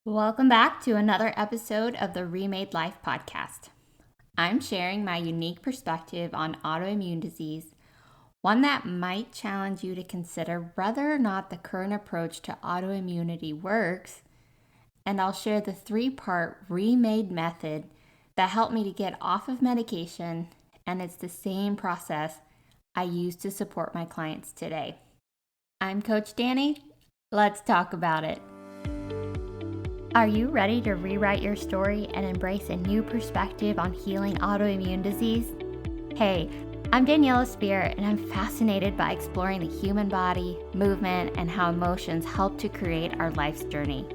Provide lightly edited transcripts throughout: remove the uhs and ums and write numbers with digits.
Welcome back to another episode of the Remade Life podcast. I'm sharing my unique perspective on autoimmune disease, one that might challenge you to consider whether or not the current approach to autoimmunity works, and I'll share the 3-part Remade method that helped me to get off of medication, and it's the same process I use to support my clients today. I'm Coach Danny. Let's talk about it. Are you ready to rewrite your story and embrace a new perspective on healing autoimmune disease? Hey, I'm Daniela Spear, and I'm fascinated by exploring the human body, movement, and how emotions help to create our life's journey.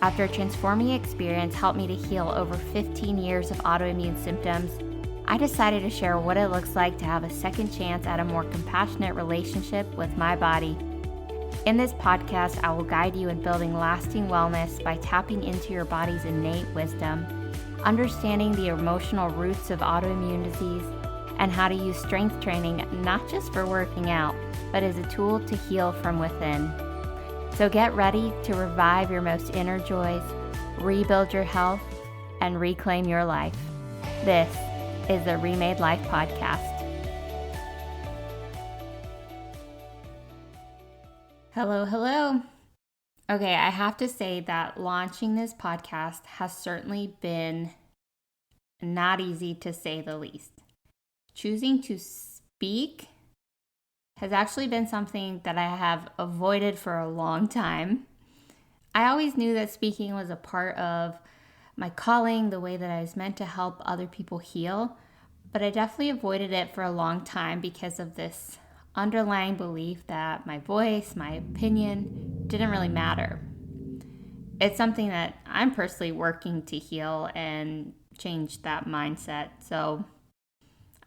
After a transforming experience helped me to heal over 15 years of autoimmune symptoms, I decided to share what it looks like to have a second chance at a more compassionate relationship with my body. In this podcast, I will guide you in building lasting wellness by tapping into your body's innate wisdom, understanding the emotional roots of autoimmune disease, and how to use strength training not just for working out, but as a tool to heal from within. So get ready to revive your most inner joys, rebuild your health, and reclaim your life. This is the Remade Life podcast. Hello. Okay, I have to say that launching this podcast has certainly been not easy, to say the least. Choosing to speak has actually been something that I have avoided for a long time. I always knew that speaking was a part of my calling, the way that I was meant to help other people heal, but I definitely avoided it for a long time because of this underlying belief that my voice, my opinion didn't really matter. It's something that I'm personally working to heal and change that mindset. So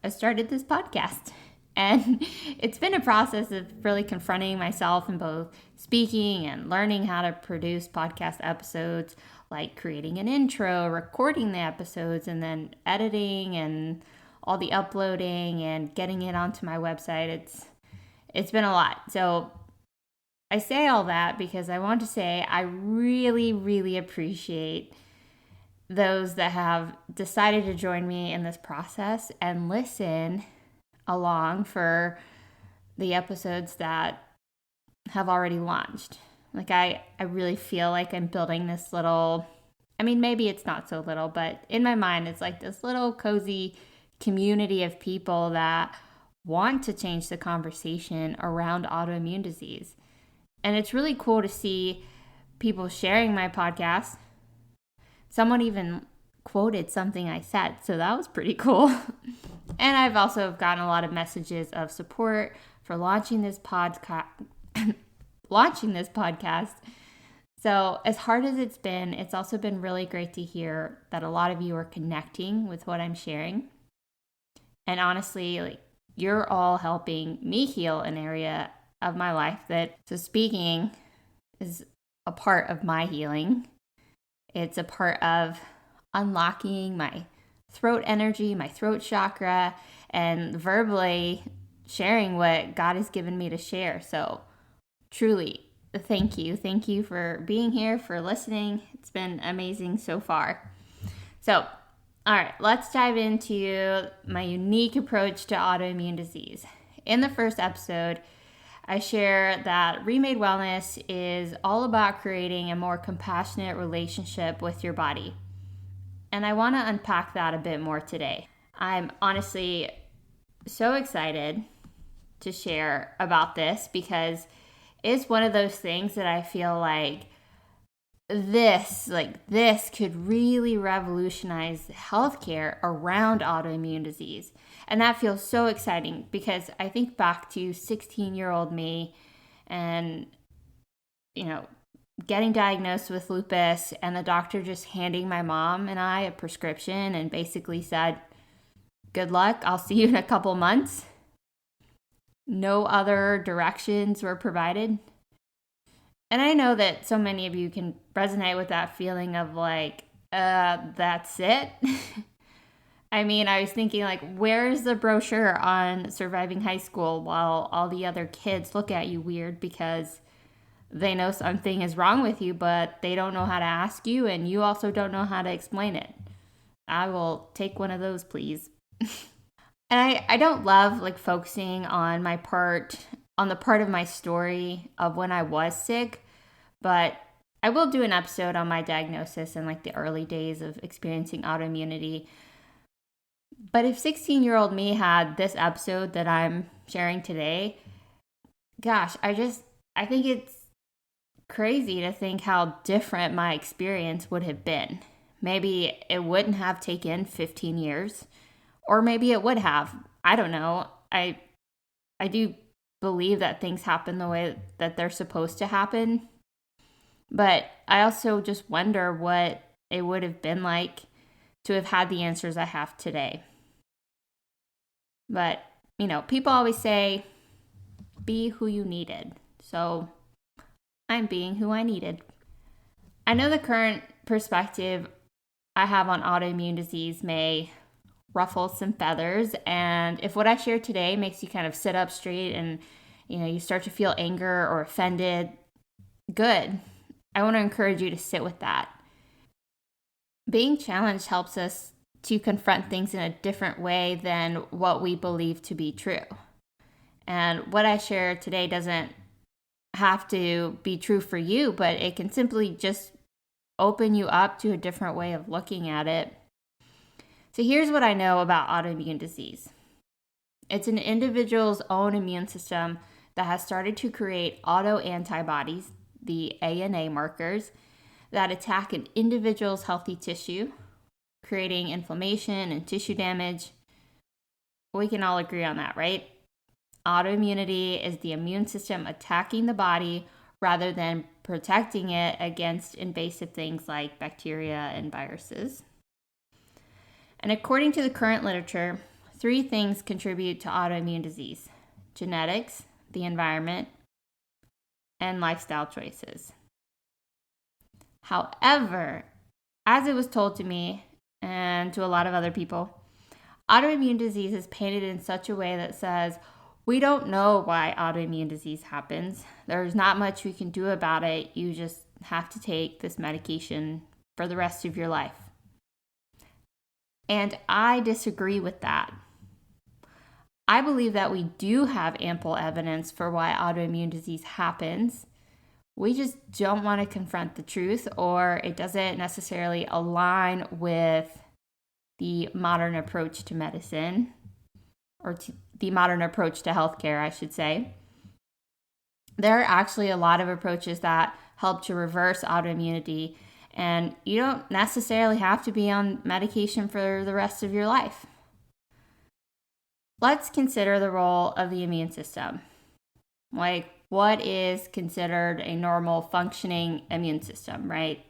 I started this podcast, and it's been a process of really confronting myself in both speaking and learning how to produce podcast episodes, like creating an intro, recording the episodes, and then editing and all the uploading and getting it onto my website. It's been a lot. So I say all that because I want to say I really appreciate those that have decided to join me in this process and listen along for the episodes that have already launched. Like I really feel like I'm building this little, maybe it's not so little, but in my mind it's like this little cozy community of people that want to change the conversation around autoimmune disease. And it's really cool to see people sharing my podcast. Someone even quoted something I said, so that was pretty cool. And I've also gotten a lot of messages of support for launching this podcast. So as hard as it's been, it's also been really great to hear that a lot of you are connecting with what I'm sharing. And honestly, you're all helping me heal an area of my life so speaking is a part of my healing. It's a part of unlocking my throat energy, my throat chakra, and verbally sharing what God has given me to share. So truly, thank you. Thank you for being here, for listening. It's been amazing so far. So all right, let's dive into my unique approach to autoimmune disease. In the first episode, I share that Remade Wellness is all about creating a more compassionate relationship with your body. And I want to unpack that a bit more today. I'm honestly so excited to share about this because it's one of those things that I feel like this could really revolutionize healthcare around autoimmune disease. And that feels so exciting because I think back to 16-year-old me and, getting diagnosed with lupus and the doctor just handing my mom and I a prescription and basically said, good luck, I'll see you in a couple months. No other directions were provided. And I know that so many of you can resonate with that feeling of that's it. I was thinking where's the brochure on surviving high school while all the other kids look at you weird because they know something is wrong with you, but they don't know how to ask you, and you also don't know how to explain it. I will take one of those, please. And I don't love like focusing on the part of my story of when I was sick, but I will do an episode on my diagnosis and like the early days of experiencing autoimmunity. But if 16-year-old me had this episode that I'm sharing today, gosh, I think it's crazy to think how different my experience would have been. Maybe it wouldn't have taken 15 years, or maybe it would have. I don't know. I do believe that things happen the way that they're supposed to happen. But I also just wonder what it would have been like to have had the answers I have today. But, people always say, be who you needed. So I'm being who I needed. I know the current perspective I have on autoimmune disease may ruffle some feathers, and if what I share today makes you kind of sit up straight and you start to feel anger or offended, good. I want to encourage you to sit with that. Being challenged helps us to confront things in a different way than what we believe to be true. And what I share today doesn't have to be true for you, but it can simply just open you up to a different way of looking at it. So here's what I know about autoimmune disease. It's an individual's own immune system that has started to create autoantibodies, the ANA markers, that attack an individual's healthy tissue, creating inflammation and tissue damage. We can all agree on that, right? Autoimmunity is the immune system attacking the body rather than protecting it against invasive things like bacteria and viruses. And according to the current literature, 3 things contribute to autoimmune disease: genetics, the environment, and lifestyle choices. However, as it was told to me and to a lot of other people, autoimmune disease is painted in such a way that says, we don't know why autoimmune disease happens. There's not much we can do about it. You just have to take this medication for the rest of your life. And I disagree with that. I believe that we do have ample evidence for why autoimmune disease happens. We just don't want to confront the truth, or it doesn't necessarily align with the modern approach to medicine, or to the modern approach to healthcare, I should say. There are actually a lot of approaches that help to reverse autoimmunity, and you don't necessarily have to be on medication for the rest of your life. Let's consider the role of the immune system. Like, what is considered a normal functioning immune system, right?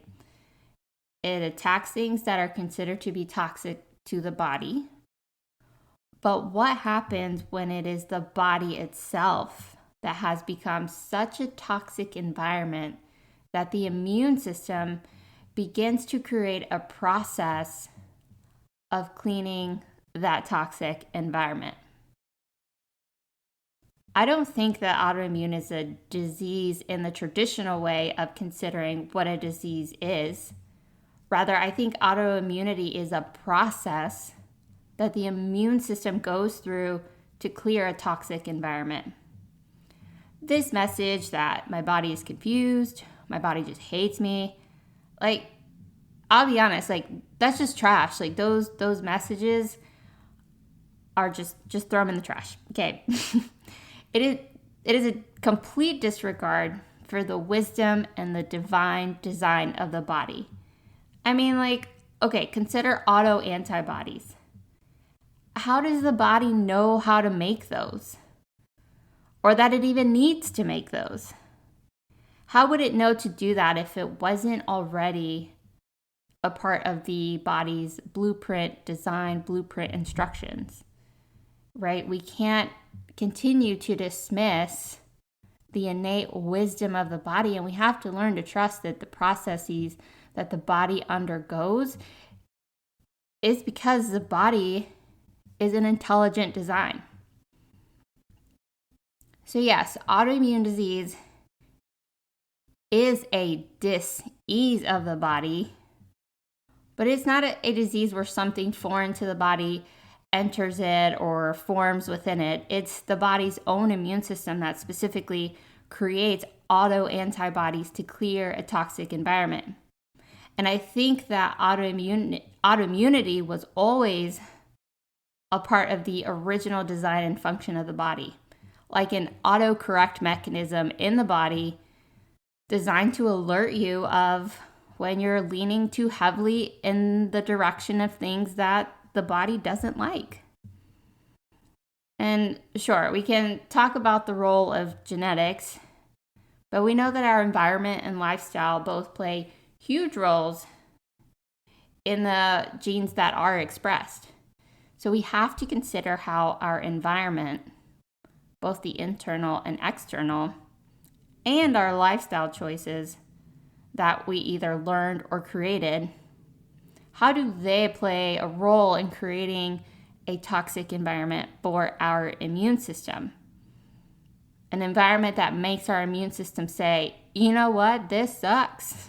It attacks things that are considered to be toxic to the body. But what happens when it is the body itself that has become such a toxic environment that the immune system begins to create a process of cleaning that toxic environment? I don't think that autoimmune is a disease in the traditional way of considering what a disease is. Rather, I think autoimmunity is a process that the immune system goes through to clear a toxic environment. This message that my body is confused, my body just hates me, I'll be honest, that's just trash. Those messages are just throw them in the trash. Okay. It is a complete disregard for the wisdom and the divine design of the body. I mean, consider autoantibodies. How does the body know how to make those? Or that it even needs to make those? How would it know to do that if it wasn't already a part of the body's blueprint instructions? Right? We can't continue to dismiss the innate wisdom of the body, and we have to learn to trust that the processes that the body undergoes is because the body is an intelligent design. So yes, autoimmune disease is a dis-ease of the body, but it's not a disease where something foreign to the body enters it or forms within it. It's the body's own immune system that specifically creates autoantibodies to clear a toxic environment. And I think that autoimmunity was always a part of the original design and function of the body, like an autocorrect mechanism in the body designed to alert you of when you're leaning too heavily in the direction of things that the body doesn't like. And sure, we can talk about the role of genetics, but we know that our environment and lifestyle both play huge roles in the genes that are expressed. So we have to consider how our environment, both the internal and external, and our lifestyle choices that we either learned or created, how do they play a role in creating a toxic environment for our immune system? An environment that makes our immune system say, you know what, this sucks.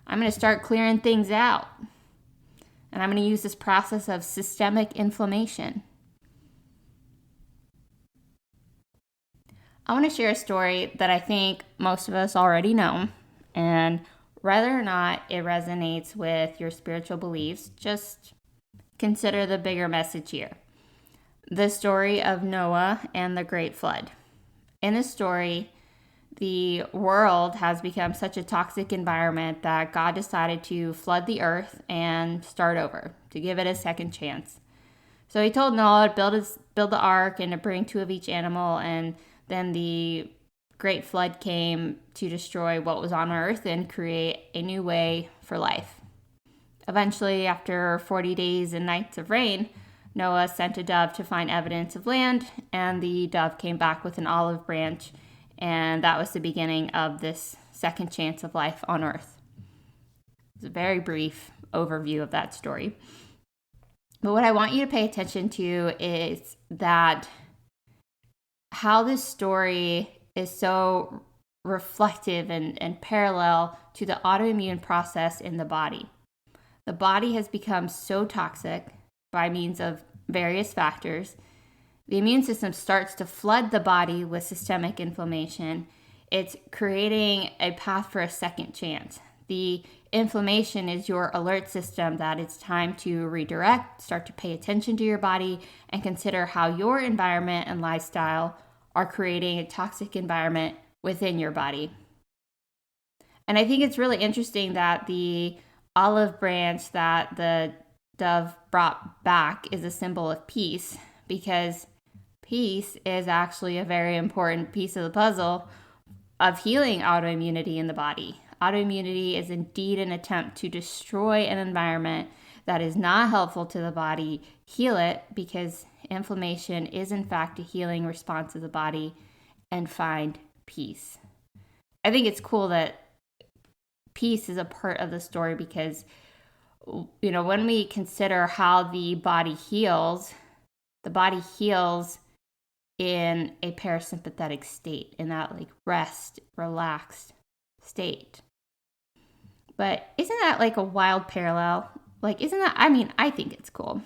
I'm going to start clearing things out. And I'm going to use this process of systemic inflammation. I want to share a story that I think most of us already know. And whether or not it resonates with your spiritual beliefs, just consider the bigger message here. The story of Noah and the Great Flood. In this story, the world has become such a toxic environment that God decided to flood the earth and start over, to give it a second chance. So he told Noah to build the ark and to bring 2 of each animal, and then the great flood came to destroy what was on earth and create a new way for life. Eventually, after 40 days and nights of rain, Noah sent a dove to find evidence of land, and the dove came back with an olive branch, and that was the beginning of this second chance of life on earth. It's a very brief overview of that story. But what I want you to pay attention to is that how this story is so reflective and parallel to the autoimmune process in the body. The body has become so toxic by means of various factors. The immune system starts to flood the body with systemic inflammation. It's creating a path for a second chance. The inflammation is your alert system that it's time to redirect, start to pay attention to your body, and consider how your environment and lifestyle are creating a toxic environment within your body. And I think it's really interesting that the olive branch that the dove brought back is a symbol of peace, because peace is actually a very important piece of the puzzle of healing autoimmunity in the body. Autoimmunity is indeed an attempt to destroy an environment that is not helpful to the body, heal it, because inflammation is in fact a healing response of the body, and find peace. I think it's cool that peace is a part of the story because, when we consider how the body heals in a parasympathetic state, in that rest, relaxed state. But isn't that a wild parallel? I think it's cool.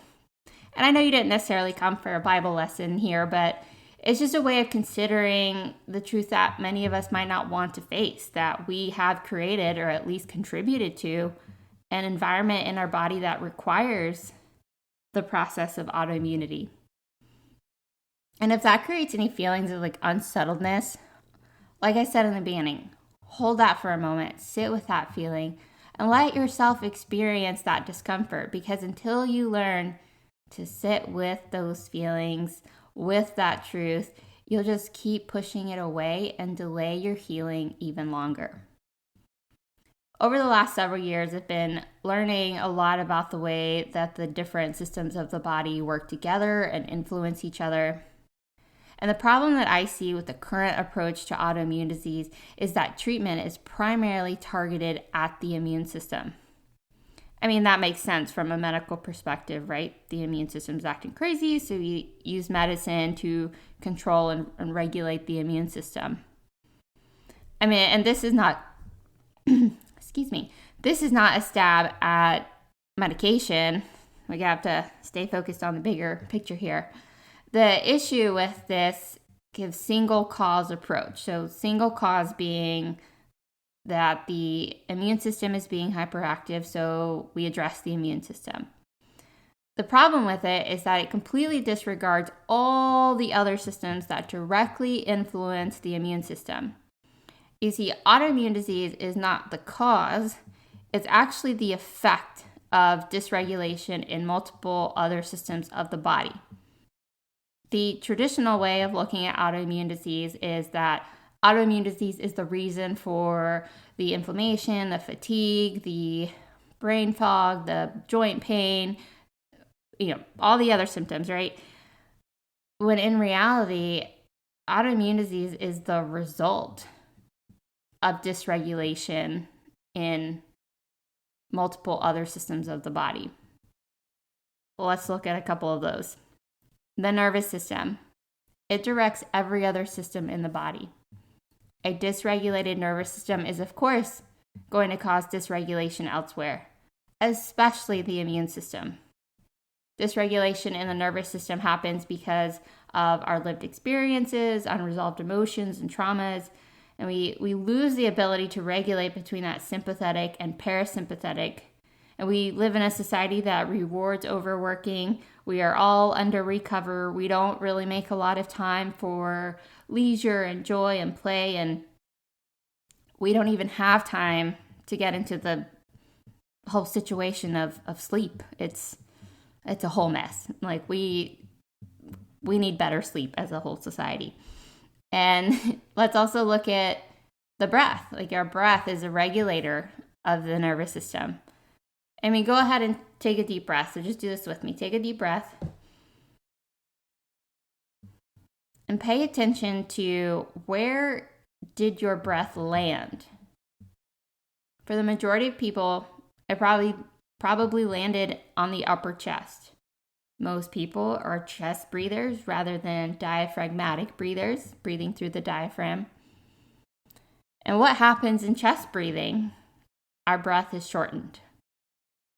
And I know you didn't necessarily come for a Bible lesson here, but it's just a way of considering the truth that many of us might not want to face, that we have created, or at least contributed to, an environment in our body that requires the process of autoimmunity. And if that creates any feelings of unsettledness, like I said in the beginning, hold that for a moment, sit with that feeling, and let yourself experience that discomfort, because until you learn to sit with those feelings, with that truth, you'll just keep pushing it away and delay your healing even longer. Over the last several years, I've been learning a lot about the way that the different systems of the body work together and influence each other. And the problem that I see with the current approach to autoimmune disease is that treatment is primarily targeted at the immune system. That makes sense from a medical perspective, right? The immune system's acting crazy, so we use medicine to control and regulate the immune system. And this is not excuse me, this is not a stab at medication. We have to stay focused on the bigger picture here. The issue with this gives single cause approach. So single cause being that the immune system is being hyperactive, so we address the immune system. The problem with it is that it completely disregards all the other systems that directly influence the immune system. You see, autoimmune disease is not the cause, it's actually the effect of dysregulation in multiple other systems of the body. The traditional way of looking at autoimmune disease is that autoimmune disease is the reason for the inflammation, the fatigue, the brain fog, the joint pain, all the other symptoms, right? When in reality, autoimmune disease is the result of dysregulation in multiple other systems of the body. Let's look at a couple of those. The nervous system. It directs every other system in the body. A dysregulated nervous system is, of course, going to cause dysregulation elsewhere, especially the immune system. Dysregulation in the nervous system happens because of our lived experiences, unresolved emotions, and traumas, and we lose the ability to regulate between that sympathetic and parasympathetic. And we live in a society that rewards overworking. We are all under recover. We don't really make a lot of time for leisure and joy and play, and we don't even have time to get into the whole situation of sleep. It's a whole mess. Like we need better sleep as a whole society. And let's also look at the breath. Like our breath is a regulator of the nervous system. I mean, go ahead and take a deep breath. So just do this with me. Take a deep breath. And pay attention to where did your breath land? For the majority of people, it probably landed on the upper chest. Most people are chest breathers rather than diaphragmatic breathers, breathing through the diaphragm. And what happens in chest breathing? Our breath is shortened.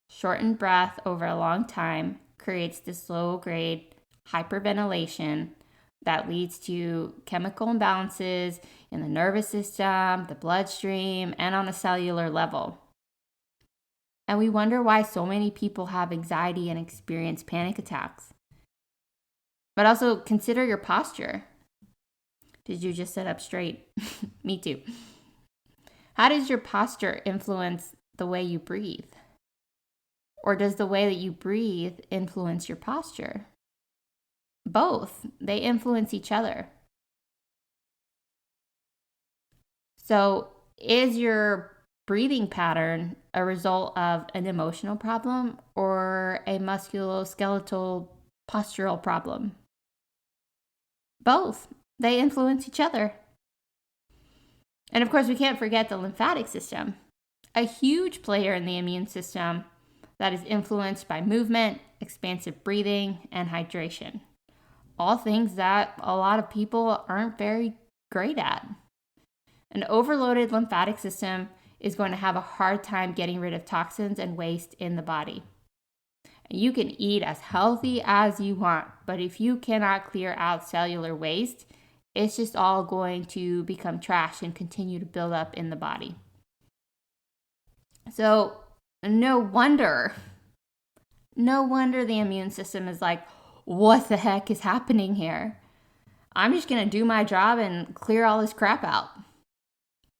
Shortened breath over a long time creates this low-grade hyperventilation that leads to chemical imbalances in the nervous system, the bloodstream, and on a cellular level. And we wonder why so many people have anxiety and experience panic attacks. But also consider your posture. Did you just sit up straight? Me too. How does your posture influence the way you breathe? Or does the way that you breathe influence your posture? Both. They influence each other. So is your breathing pattern a result of an emotional problem or a musculoskeletal postural problem? Both. They influence each other. And of course, we can't forget the lymphatic system, a huge player in the immune system that is influenced by movement, expansive breathing, and hydration. All things that a lot of people aren't very great at. An overloaded lymphatic system is going to have a hard time getting rid of toxins and waste in the body. You can eat as healthy as you want, but if you cannot clear out cellular waste, it's just all going to become trash and continue to build up in the body. So no wonder the immune system is like, what the heck is happening here? I'm just going to do my job and clear all this crap out.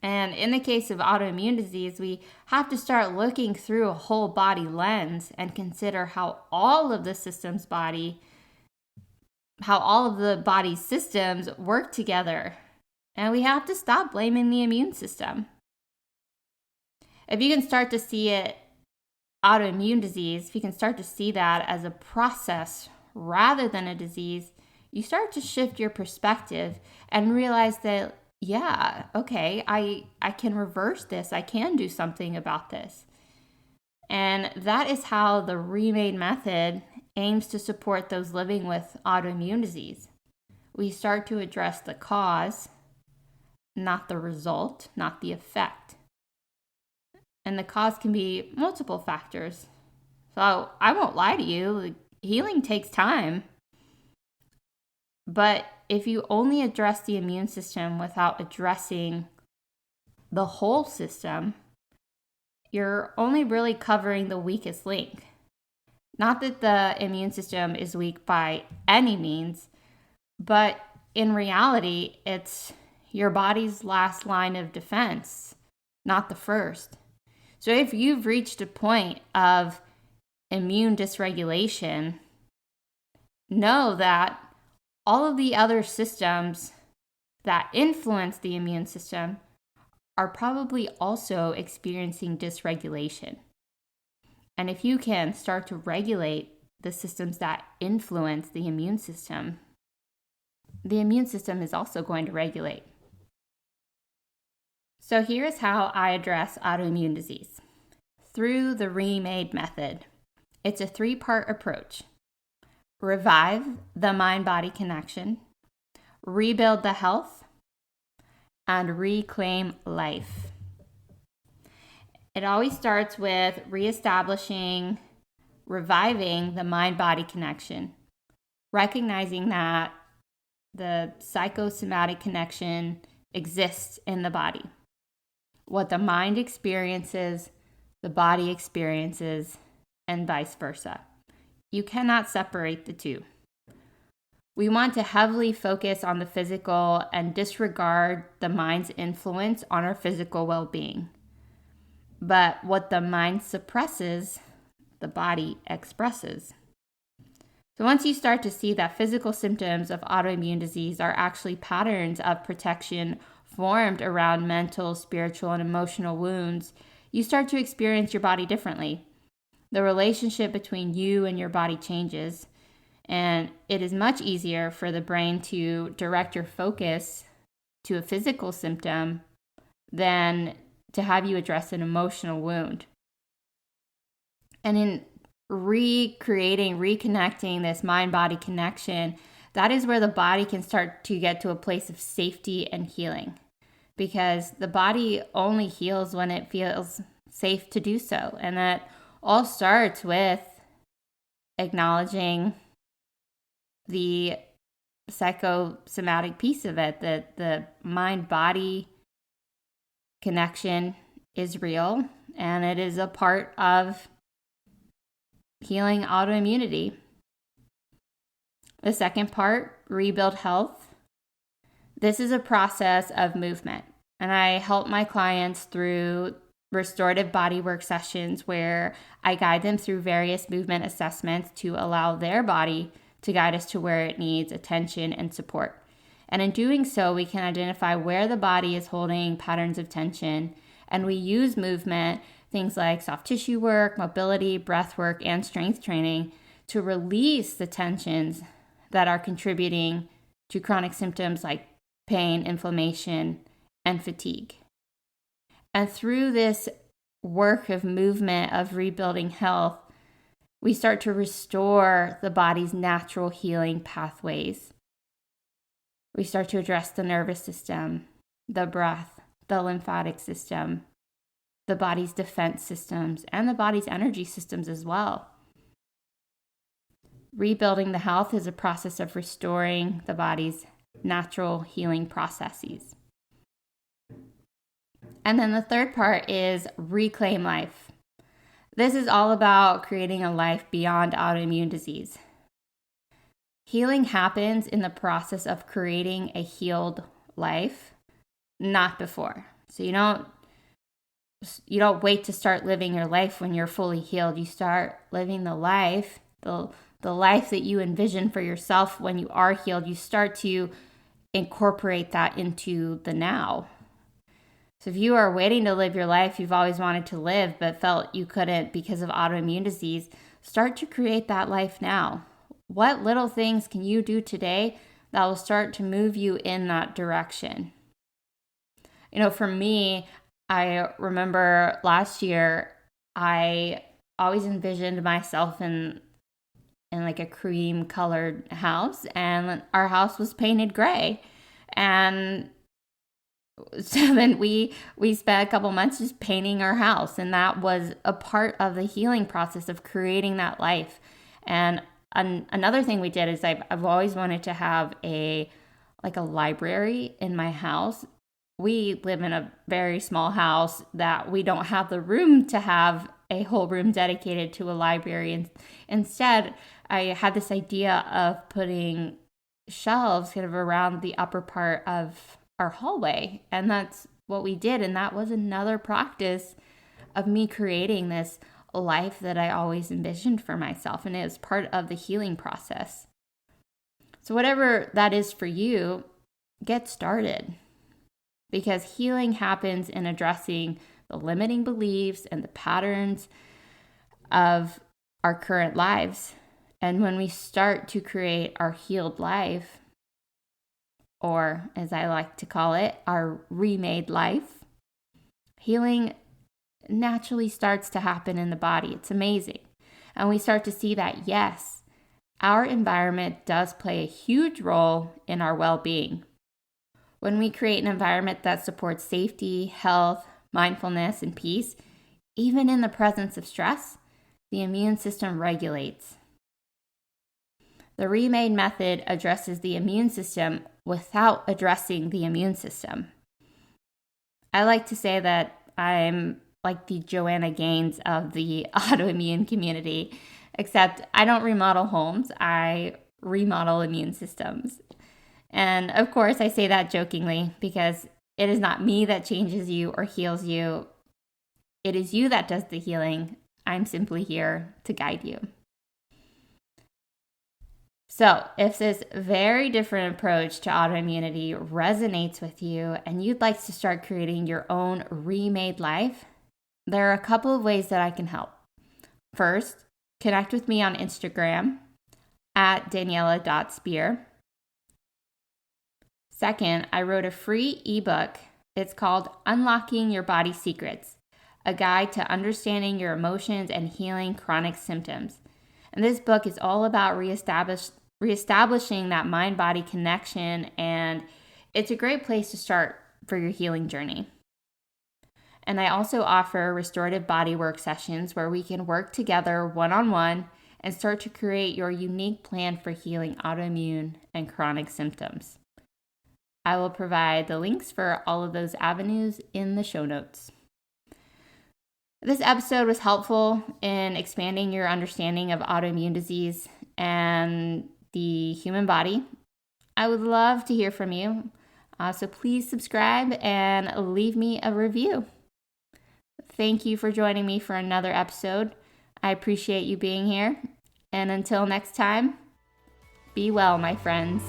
And in the case of autoimmune disease, we have to start looking through a whole body lens and consider how all of the body's systems work together. And we have to stop blaming the immune system. If you can start to see it, autoimmune disease, if you can start to see that as a process rather than a disease, you start to shift your perspective and realize that, yeah, okay, I can reverse this. I can do something about this. And that is how the Remade method aims to support those living with autoimmune disease. We start to address the cause, not the result, not the effect. And the cause can be multiple factors. So I won't lie to you, healing takes time. But if you only address the immune system without addressing the whole system, you're only really covering the weakest link. Not that the immune system is weak by any means, but in reality, it's your body's last line of defense, not the first. So if you've reached a point of immune dysregulation, know that all of the other systems that influence the immune system are probably also experiencing dysregulation. And if you can start to regulate the systems that influence the immune system is also going to regulate. So here's how I address autoimmune disease. Through the Remade method. It's a 3-part approach. Revive the mind-body connection, rebuild the health, and reclaim life. It always starts with reestablishing, reviving the mind-body connection, recognizing that the psychosomatic connection exists in the body. What the mind experiences, the body experiences, and vice versa. You cannot separate the two. We want to heavily focus on the physical and disregard the mind's influence on our physical well-being. But what the mind suppresses, the body expresses. So once you start to see that physical symptoms of autoimmune disease are actually patterns of protection formed around mental, spiritual, and emotional wounds, you start to experience your body differently. The relationship between you and your body changes, and it is much easier for the brain to direct your focus to a physical symptom than to have you address an emotional wound. And in reconnecting this mind-body connection, that is where the body can start to get to a place of safety and healing. Because the body only heals when it feels safe to do so. And that all starts with acknowledging the psychosomatic piece of it, that the mind-body connection is real and it is a part of healing autoimmunity. The second part, rebuild health. This is a process of movement, and I help my clients through restorative bodywork sessions where I guide them through various movement assessments to allow their body to guide us to where it needs attention and support. And in doing so, we can identify where the body is holding patterns of tension, and we use movement, things like soft tissue work, mobility, breath work, and strength training to release the tensions that are contributing to chronic symptoms like pain, inflammation, and fatigue. And through this work of movement, of rebuilding health, we start to restore the body's natural healing pathways. We start to address the nervous system, the breath, the lymphatic system, the body's defense systems, and the body's energy systems as well. Rebuilding the health is a process of restoring the body's natural healing processes. And then the third part is reclaim life. This is all about creating a life beyond autoimmune disease. Healing happens in the process of creating a healed life, not before. So you don't wait to start living your life when you're fully healed. You start living the life, the life that you envision for yourself when you are healed. You start to incorporate that into the now. So if you are waiting to live your life you've always wanted to live but felt you couldn't because of autoimmune disease, start to create that life now. What little things can you do today that will start to move you in that direction? For me, I remember last year, I always envisioned myself in like a cream colored house, and our house was painted gray. And So then we spent a couple months just painting our house, and that was a part of the healing process of creating that life. And another thing we did is I've always wanted to have a library in my house. We live in a very small house that we don't have the room to have a whole room dedicated to a library. And instead, I had this idea of putting shelves kind of around the upper part of our hallway. And that's what we did. And that was another practice of me creating this life that I always envisioned for myself. And it was part of the healing process. So whatever that is for you, get started. Because healing happens in addressing the limiting beliefs and the patterns of our current lives. And when we start to create our healed life, or as I like to call it, our remade life, healing naturally starts to happen in the body. It's amazing. And we start to see that, yes, our environment does play a huge role in our well-being. When we create an environment that supports safety, health, mindfulness, and peace, even in the presence of stress, the immune system regulates. The Remade method addresses the immune system without addressing the immune system. I like to say that I'm like the Joanna Gaines of the autoimmune community, except I don't remodel homes, I remodel immune systems. And of course, I say that jokingly because it is not me that changes you or heals you. It is you that does the healing. I'm simply here to guide you. So if this very different approach to autoimmunity resonates with you and you'd like to start creating your own remade life, there are a couple of ways that I can help. First, connect with me on Instagram at daniela.spear. Second, I wrote a free ebook. It's called Unlocking Your Body Secrets, a guide to understanding your emotions and healing chronic symptoms. And this book is all about reestablishing that mind-body connection, and it's a great place to start for your healing journey. And I also offer restorative bodywork sessions where we can work together one-on-one and start to create your unique plan for healing autoimmune and chronic symptoms. I will provide the links for all of those avenues in the show notes. This episode was helpful in expanding your understanding of autoimmune disease and the human body. I would love to hear from you. So please subscribe and leave me a review. Thank you for joining me for another episode. I appreciate you being here. And until next time, be well, my friends.